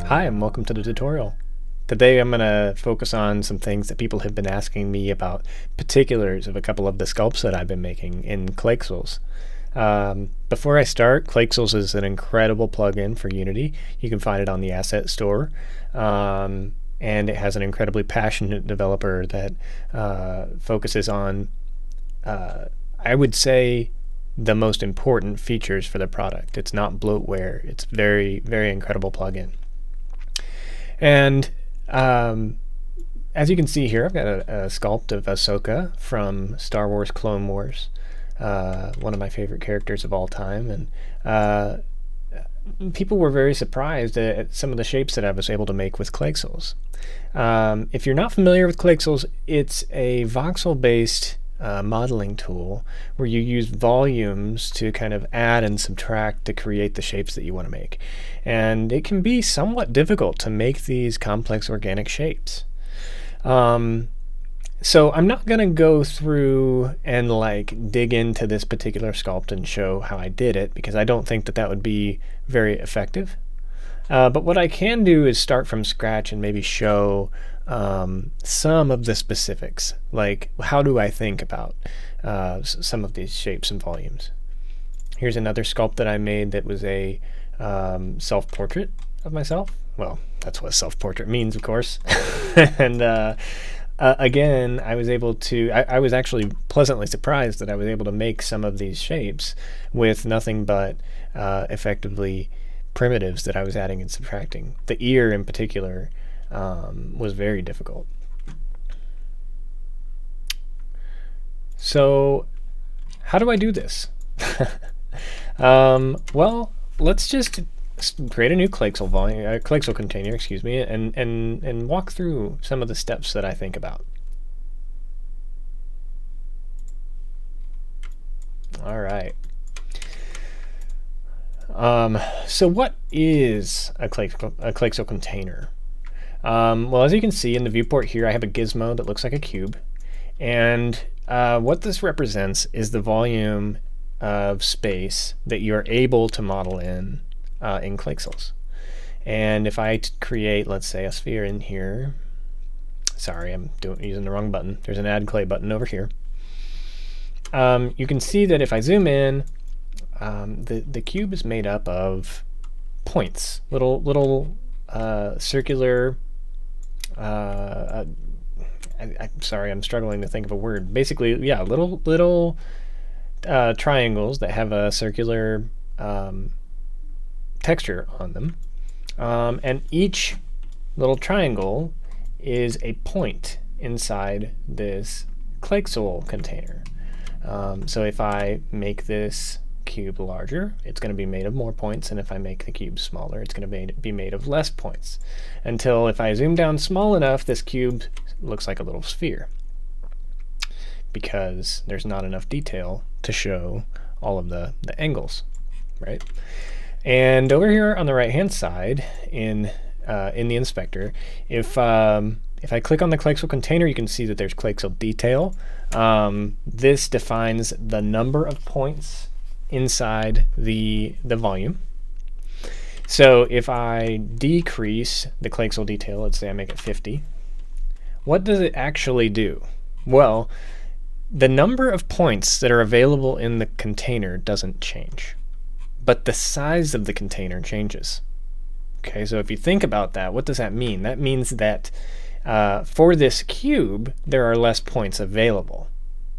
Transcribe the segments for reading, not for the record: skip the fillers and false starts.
Hi, and welcome to the tutorial. Today I'm going to focus on some things that people have been asking me about, particulars of a couple of the sculpts that I've been making in Clayxels. Before I start, Clayxels is an incredible plugin for Unity. You can find it on the asset store, and it has an incredibly passionate developer that focuses on, I would say, the most important features for the product. It's not bloatware. It's very, very incredible plugin. And as you can see here, I've got a sculpt of Ahsoka from Star Wars Clone Wars, one of my favorite characters of all time. And people were very surprised at some of the shapes that I was able to make with Clayxels. If you're not familiar with Clayxels, it's a voxel-based modeling tool where you use volumes to kind of add and subtract to create the shapes that you want to make. And it can be somewhat difficult to make these complex organic shapes. So I'm not going to go through and dig into this particular sculpt and show how I did it, because I don't think that that would be very effective. But what I can do is start from scratch and maybe show some of the specifics, like how do I think about some of these shapes and volumes. Here's another sculpt that I made that was a self-portrait of myself. Well, that's what self-portrait means, of course. And again, I was able to, I was actually pleasantly surprised that I was able to make some of these shapes with nothing but effectively primitives that I was adding and subtracting. The ear in particular was very difficult. So how do I do this? Well, let's just create a new Clayxel container, excuse me, and walk through some of the steps that I think about. All right. So what is a Clayxel container? Well, as you can see in the viewport here, I have a gizmo that looks like a cube. And what this represents is the volume of space that you're able to model in Clayxels. And if I create, let's say, a sphere in here, sorry, I'm using the wrong button. There's an Add Clay button over here. You can see that if I zoom in, the cube is made up of points, little circular. I'm sorry, I'm struggling to think of a word. Basically, yeah, little triangles that have a circular texture on them, and each little triangle is a point inside this Clayxel container. So if I make this cube larger, it's going to be made of more points, and if I make the cube smaller, it's going to be made of less points, until if I zoom down small enough, this cube looks like a little sphere, because there's not enough detail to show all of the angles, right? And over here on the right hand side in the inspector, if I click on the Clayxel container, you can see that there's Clayxel detail. This defines the number of points inside the volume. So if I decrease the Clayxel detail, let's say I make it 50, what does it actually do? Well, the number of points that are available in the container doesn't change, but the size of the container changes. Okay, so if you think about that, what does that mean? That means that for this cube, there are less points available.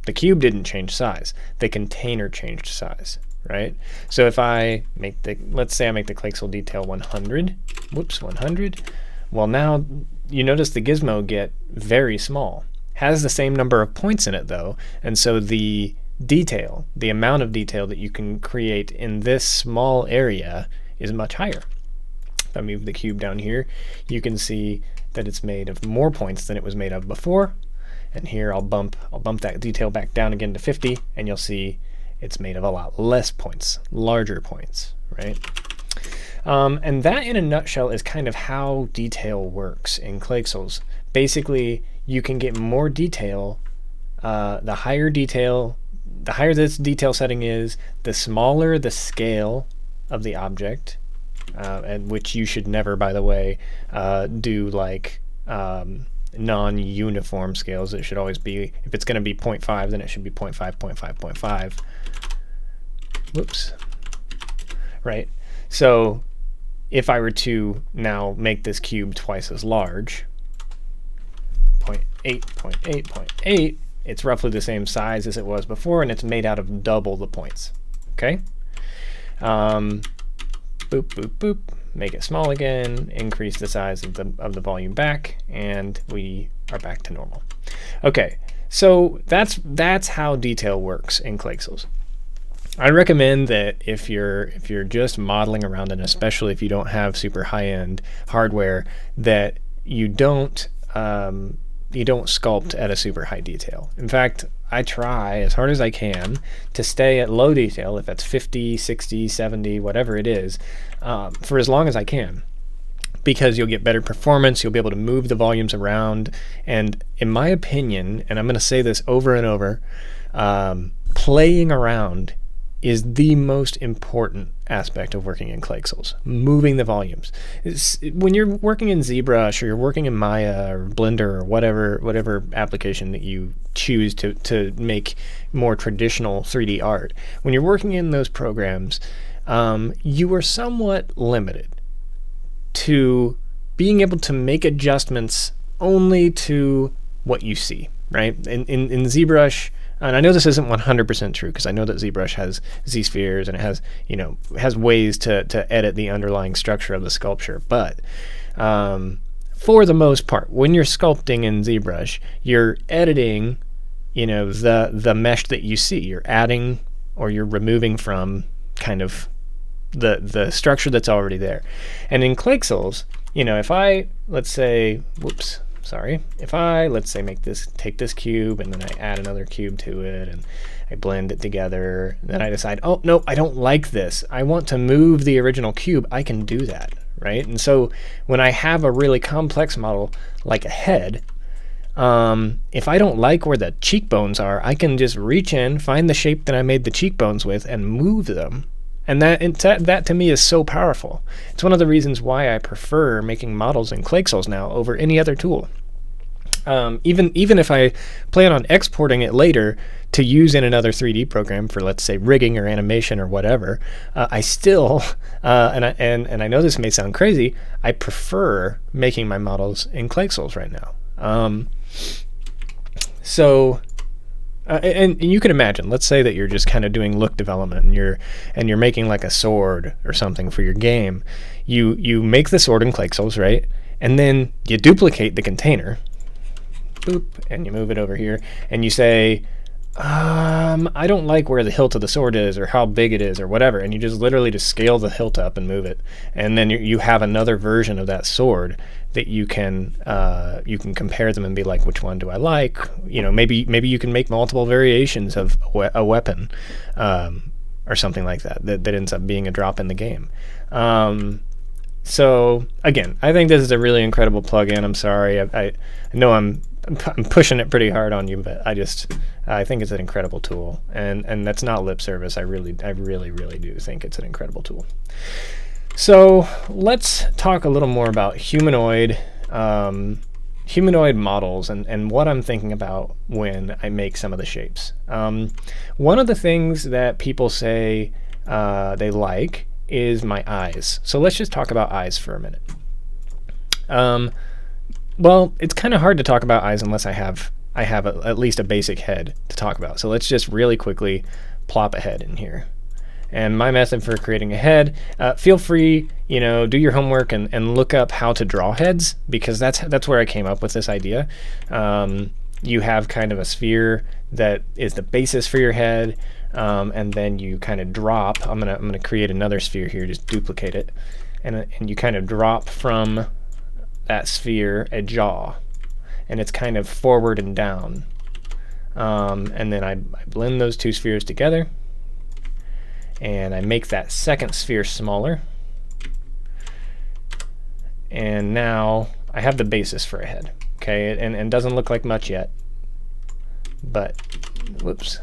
The cube didn't change size. The container changed size, right? So if I make let's say I make the Clayxel detail 100, whoops, 100. Well, now you notice the gizmo get very small. Has the same number of points in it though, and so the detail, the amount of detail that you can create in this small area is much higher. If I move the cube down here, you can see that it's made of more points than it was made of before. And here I'll bump that detail back down again to 50, and you'll see it's made of a lot less points, larger points, right? And that in a nutshell is kind of how detail works in Clayxels. Basically, you can get more detail. The higher this detail setting is, the smaller the scale of the object and which you should never, by the way, do like non-uniform scales. It should always be, if it's going to be 0.5, then it should be 0.5, 0.5, 0.5. Whoops. Right? So if I were to now make this cube twice as large, 0.8, 0.8, 0.8, it's roughly the same size as it was before, and it's made out of double the points. Okay? Boop, boop, boop. Make it small again, increase the size of the volume back, and we are back to normal. Okay, so that's how detail works in Clayxels. I recommend that if you're just modeling around, and especially if you don't have super high-end hardware, that you don't sculpt at a super high detail. In fact, I try as hard as I can to stay at low detail, if that's 50, 60, 70, whatever it is, for as long as I can, because you'll get better performance, you'll be able to move the volumes around, and in my opinion, and I'm going to say this over and over, playing around is the most important aspect of working in Clayxels, moving the volumes. When you're working in ZBrush, or you're working in Maya or Blender, or whatever application that you choose to make more traditional 3D art, when you're working in those programs, you are somewhat limited to being able to make adjustments only to what you see, right? In ZBrush, and I know this isn't 100% true, because I know that ZBrush has Z-spheres and it has ways to edit the underlying structure of the sculpture. But for the most part, when you're sculpting in ZBrush, you're editing, the mesh that you see. You're adding or you're removing from kind of the structure that's already there. And in Clayxels, if I, let's say, whoops. Sorry, if I, let's say, take this cube, and then I add another cube to it, and I blend it together, then I decide, oh, no, I don't like this. I want to move the original cube. I can do that, right? And so when I have a really complex model like a head, if I don't like where the cheekbones are, I can just reach in, find the shape that I made the cheekbones with, and move them. And that to me is so powerful. It's one of the reasons why I prefer making models in Clayxels now over any other tool. Even if I plan on exporting it later to use in another 3D program for, let's say, rigging or animation or whatever, I still, and I know this may sound crazy, I prefer making my models in Clayxels right now. And you can imagine, let's say that you're just kind of doing look development, and you're making like a sword or something for your game. You make the sword in Clayxels, right? And then you duplicate the container, boop, and you move it over here, and you say, I don't like where the hilt of the sword is, or how big it is, or whatever, and you just literally just scale the hilt up and move it, and then you have another version of that sword that you can compare them and be like, which one do I like? Maybe you can make multiple variations of a weapon, or something like that ends up being a drop in the game. So again, I think this is a really incredible plugin. I'm sorry, I know I'm pushing it pretty hard on you, but I think it's an incredible tool, and that's not lip service. I really do think it's an incredible tool. So let's talk a little more about humanoid models and what I'm thinking about when I make some of the shapes. One of the things that people say they like is my eyes. So let's just talk about eyes for a minute. Well, it's kind of hard to talk about eyes unless I have at least a basic head to talk about. So let's just really quickly plop a head in here. And my method for creating a head, feel free, do your homework and look up how to draw heads, because that's where I came up with this idea. You have kind of a sphere that is the basis for your head, and then you kind of drop. I'm gonna create another sphere here, just duplicate it, and you kind of drop from that sphere a jaw, and it's kind of forward and down, and then I blend those two spheres together, and I make that second sphere smaller, and now I have the basis for a head. Okay, and doesn't look like much yet, but whoops,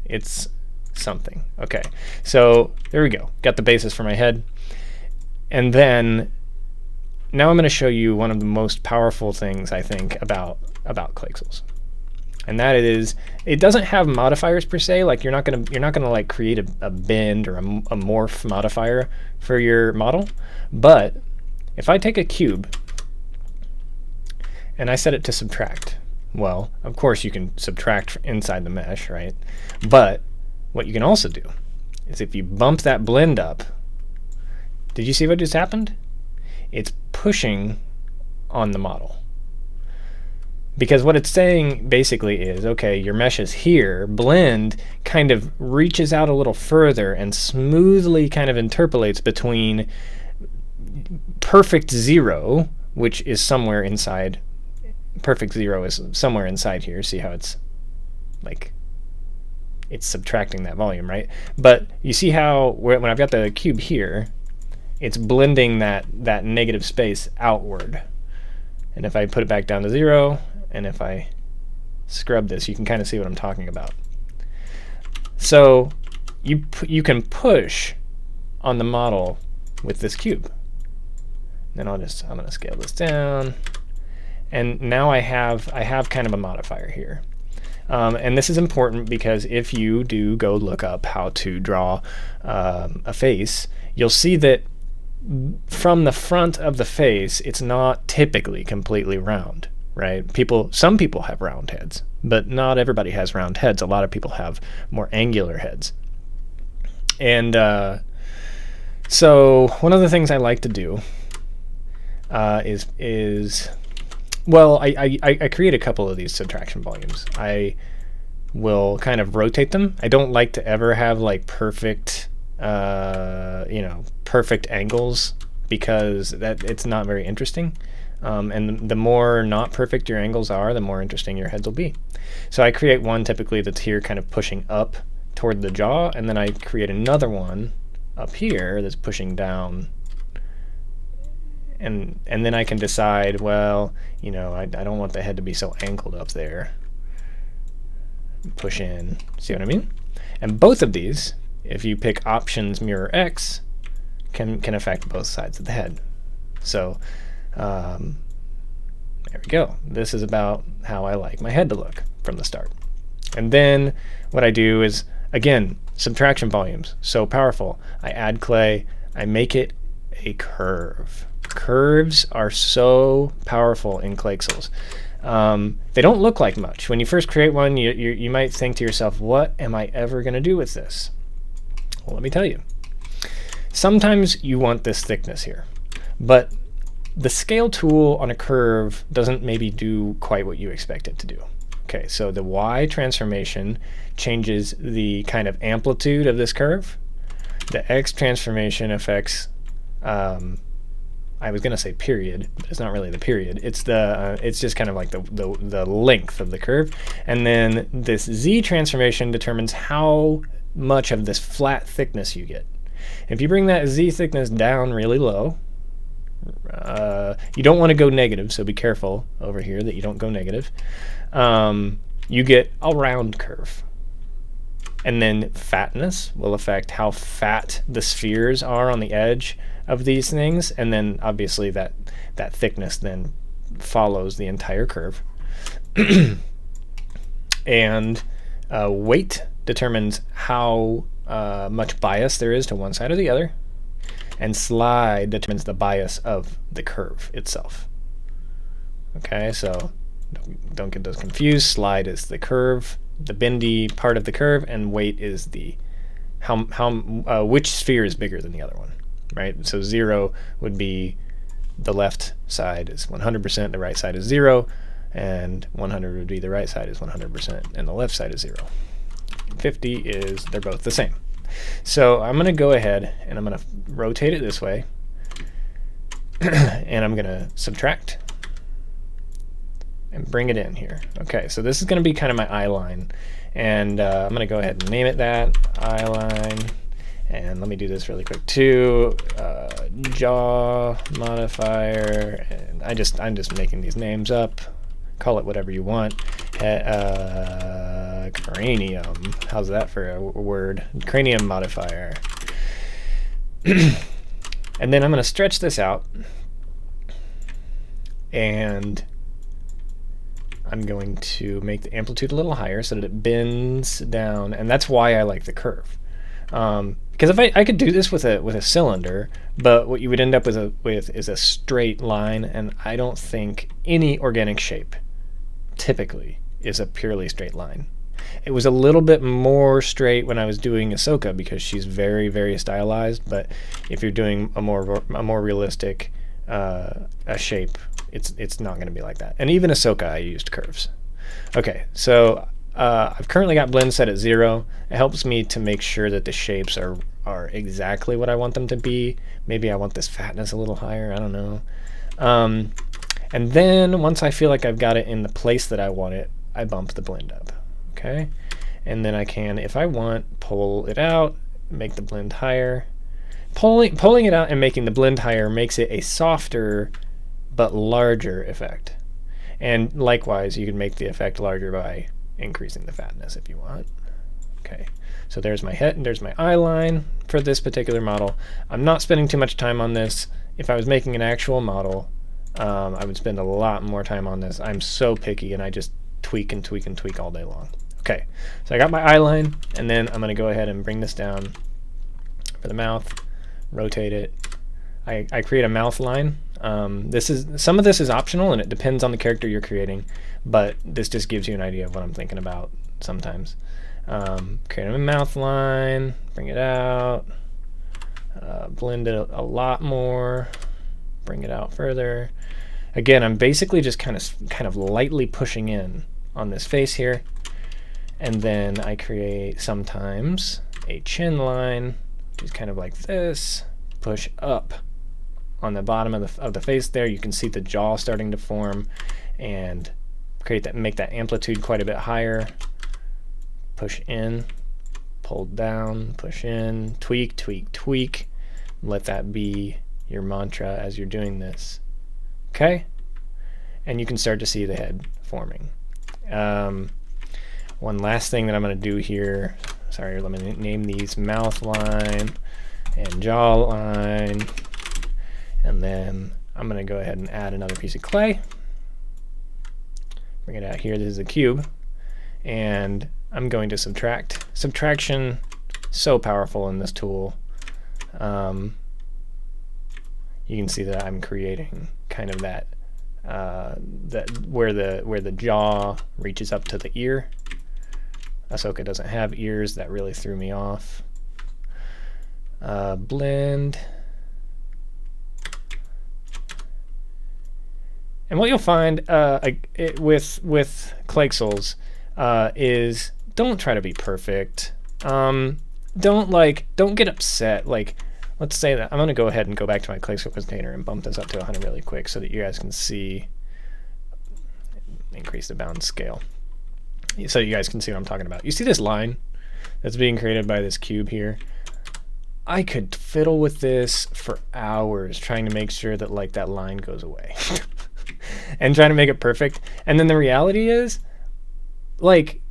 it's something. Okay, so there we go, got the basis for my head. And then now I'm going to show you one of the most powerful things I think about Clayxels. And that is, it doesn't have modifiers per se. Like you're not gonna like create a bend or a morph modifier for your model. But if I take a cube and I set it to subtract, well, of course you can subtract inside the mesh, right? But what you can also do is if you bump that blend up, did you see what just happened? It's pushing on the model. Because what it's saying basically is, okay, your mesh is here, blend kind of reaches out a little further and smoothly kind of interpolates between perfect 0, which is somewhere inside. Perfect 0 is somewhere inside here. See how it's like, it's subtracting that volume, right? But you see how when I've got the cube here, it's blending that negative space outward. And if I put it back down to 0, and if I scrub this, you can kind of see what I'm talking about. So you can push on the model with this cube. Then I'm going to scale this down, and now I have kind of a modifier here. And this is important because if you do go look up how to draw a face, you'll see that from the front of the face, it's not typically completely round, right? Some people have round heads, but not everybody has round heads. A lot of people have more angular heads. And so one of the things I like to do is well, I create a couple of these subtraction volumes. I will kind of rotate them. I don't like to ever have like perfect perfect angles, because it's not very interesting. And the more not perfect your angles are, the more interesting your heads will be. So I create one typically that's here kind of pushing up toward the jaw, and then I create another one up here that's pushing down. And then I can decide, well, I don't want the head to be so angled up there. Push in, see what I mean? And both of these, if you pick options mirror X, can affect both sides of the head. So there we go. This is about how I like my head to look from the start. And then what I do is, again, subtraction volumes, so powerful. I add clay, I make it a curve. Curves are so powerful in Clayxels. They don't look like much. When you first create one, you might think to yourself, what am I ever going to do with this? Well, let me tell you. Sometimes you want this thickness here, but the scale tool on a curve doesn't maybe do quite what you expect it to do. Okay, so the Y transformation changes the kind of amplitude of this curve. The X transformation affects, I was going to say period, but it's not really the period. It's just kind of like the length of the curve. And then this Z transformation determines how much of this flat thickness you get. If you bring that Z thickness down really low, you don't want to go negative, so be careful over here that you don't go negative. You get a round curve. And then fatness will affect how fat the spheres are on the edge of these things, and then obviously that thickness then follows the entire curve. And weight determines how much bias there is to one side or the other, and slide determines the bias of the curve itself. Okay, so don't get those confused. Slide is the curve, the bendy part of the curve, and weight is the which sphere is bigger than the other one, right? So 0 would be the left side is 100%, the right side is 0, and 100 would be the right side is 100%, and the left side is 0. 50 is, they're both the same. So I'm going to go ahead and I'm going to rotate it this way, and I'm going to subtract and bring it in here. Okay, so this is going to be kind of my eye line, and I'm going to go ahead and name it that, eye line. And let me do this really quick too. Jaw modifier, and I'm just making these names up. Call it whatever you want. Cranium. How's that for a word? Cranium modifier. And then I'm going to stretch this out, and I'm going to make the amplitude a little higher so that it bends down, and that's why I like the curve. Because if I could do this with a cylinder, but what you would end up with is a straight line, and I don't think any organic shape typically is a purely straight line. It was a little bit more straight when I was doing Ahsoka because she's very, very stylized, but if you're doing a more realistic a shape, it's not going to be like that. And even Ahsoka, I used curves. Okay, so I've currently got blend set at 0. It helps me to make sure that the shapes are exactly what I want them to be. Maybe I want this fatness a little higher, I don't know. And then once I feel like I've got it in the place that I want it, I bump the blend up. Okay, and then I can, if I want, pull it out, make the blend higher. Pulling it out and making the blend higher makes it a softer but larger effect. And likewise, you can make the effect larger by increasing the fatness if you want. Okay, so there's my head and there's my eye line for this particular model. I'm not spending too much time on this. If I was making an actual model, I would spend a lot more time on this. I'm so picky, and I just tweak and tweak and tweak all day long. Okay, so I got my eye line, and then I'm going to go ahead and bring this down for the mouth, rotate it. I create a mouth line. Some of this is optional, and it depends on the character you're creating, but this just gives you an idea of what I'm thinking about sometimes. Create a mouth line, bring it out, blend it a lot more, bring it out further. Again, I'm basically just kind of lightly pushing in on this face here, and then I create sometimes a chin line, which is kind of like this. Push up on the bottom of the face there. You can see the jaw starting to form, and make that amplitude quite a bit higher. Push in, pull down, push in, tweak, tweak, tweak. Let that be your mantra as you're doing this. Okay? And you can start to see the head forming. One last thing that I'm going to do here, sorry, let me name these mouth line and jaw line, and then I'm going to go ahead and add another piece of clay. Bring it out here. This is a cube, and I'm going to subtract. Subtraction, so powerful in this tool. You can see that I'm creating kind of that where the jaw reaches up to the ear. Ahsoka doesn't have ears. That really threw me off. Blend. And what you'll find with Clayxels is don't try to be perfect. Don't get upset. Like, let's say that I'm going to go ahead and go back to my Clayxels container and bump this up to 100 really quick so that you guys can see. Increase the bound scale so you guys can see what I'm talking about. You see this line that's being created by this cube here? I could fiddle with this for hours trying to make sure that like that line goes away and trying to make it perfect. And then the reality is, like,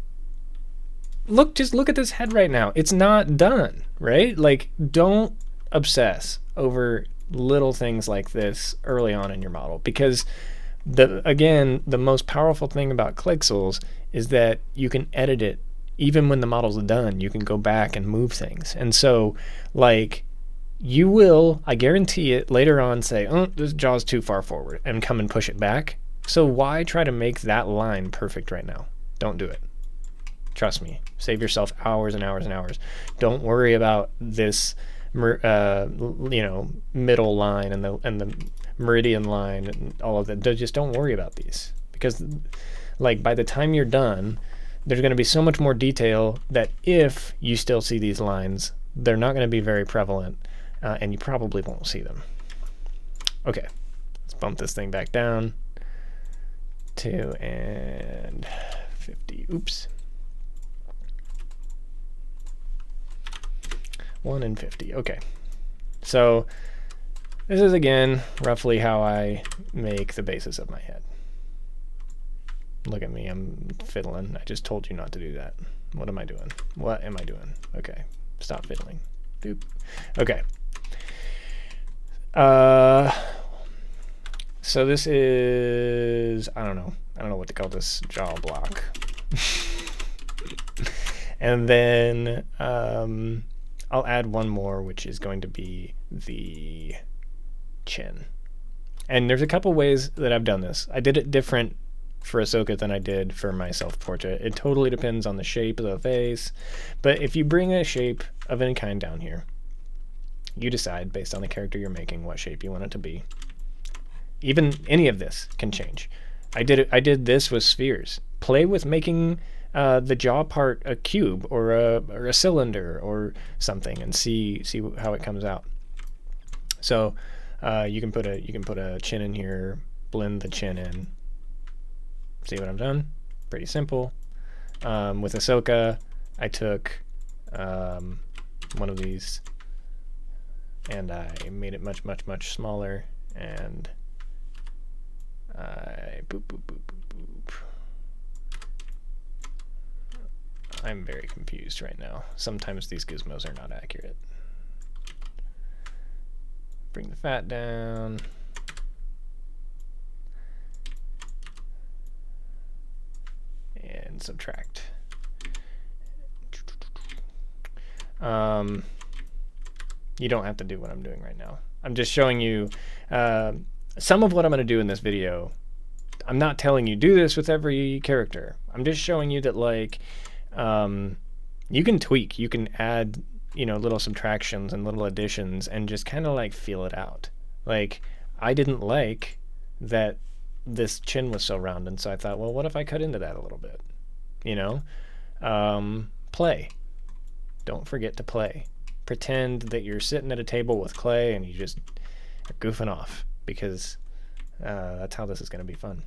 just look at this head right now. It's not done, right? Like, don't obsess over little things like this early on in your model, because again, the most powerful thing about Clayxels is that you can edit it even when the model's done. You can go back and move things. And so, like, you will, I guarantee it, later on say, oh, this jaw's too far forward, and come and push it back. So why try to make that line perfect right now? Don't do it. Trust me. Save yourself hours and hours and hours. Don't worry about this, middle line and the meridian line and all of that. Just don't worry about these, because like by the time you're done, there's going to be so much more detail that if you still see these lines, they're not going to be very prevalent, and you probably won't see them. Okay, let's bump this thing back down to 50. Oops. 1 and 50. Okay, so this is again roughly how I make the basis of my head. Look at me, I'm fiddling. I just told you not to do that. What am I doing? What am I doing? Okay, stop fiddling. Doop. Okay. So this is, I don't know what to call this jaw block. And then I'll add one more, which is going to be the chin. And there's a couple ways that I've done this. I did it different for Ahsoka than I did for my self-portrait. It totally depends on the shape of the face. But if you bring a shape of any kind down here, you decide based on the character you're making what shape you want it to be. Even any of this can change. I did this with spheres. Play with making the jaw part a cube or a cylinder or something, and see how it comes out. So you can put a chin in here, blend the chin in. See what I've done? Pretty simple. With Ahsoka, I took one of these and I made it much smaller, and I boop. I'm very confused right now. Sometimes these gizmos are not accurate. Bring the fat down. And subtract. You don't have to do what I'm doing right now. I'm just showing you some of what I'm going to do in this video. I'm not telling you do this with every character. I'm just showing you that, like, you can tweak, you can add, little subtractions and little additions and just kind of like feel it out. Like, I didn't like that this chin was so round, and so I thought, well, what if I cut into that a little bit? Play. Don't forget to play. Pretend that you're sitting at a table with clay and you just are goofing off, because that's how this is going to be fun.